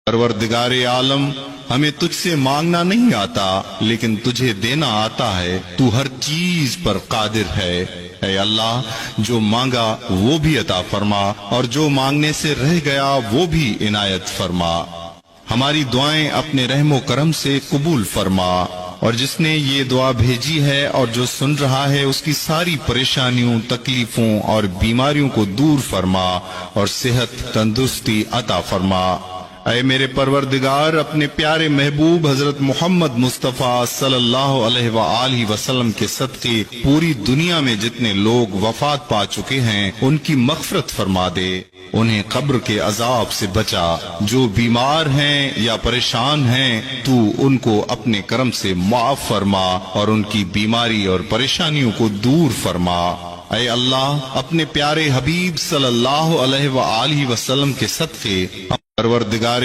परवरदिगार आलम, हमें तुझसे मांगना नहीं आता लेकिन तुझे देना आता है। तू हर चीज पर कादिर है। ऐ अल्लाह, जो मांगा वो भी अता फरमा और जो मांगने से रह गया वो भी इनायत फरमा। हमारी दुआएं अपने रहमो करम से कबूल फरमा और जिसने ये दुआ भेजी है और जो सुन रहा है उसकी सारी परेशानियों, तकलीफों और बीमारियों को दूर फरमा और सेहत तंदुरुस्ती अता फरमा। ऐ मेरे परवरदिगार, अपने प्यारे महबूब हजरत मोहम्मद मुस्तफ़ा सल्लल्लाहु अलैहि वसल्लम के सदक़े पूरी दुनिया में जितने लोग वफात पा चुके हैं उनकी मग़फ़िरत फरमा दे। उन्हें कब्र के अजाब से बचा। जो बीमार हैं या परेशान हैं, तू उनको अपने करम से माफ फरमा और उनकी बीमारी और परेशानियों को दूर फरमा। ऐ अल्लाह, अपने प्यारे हबीब सल्लल्लाहु अलैहि वसल्लम के सदक़े परवरदिगार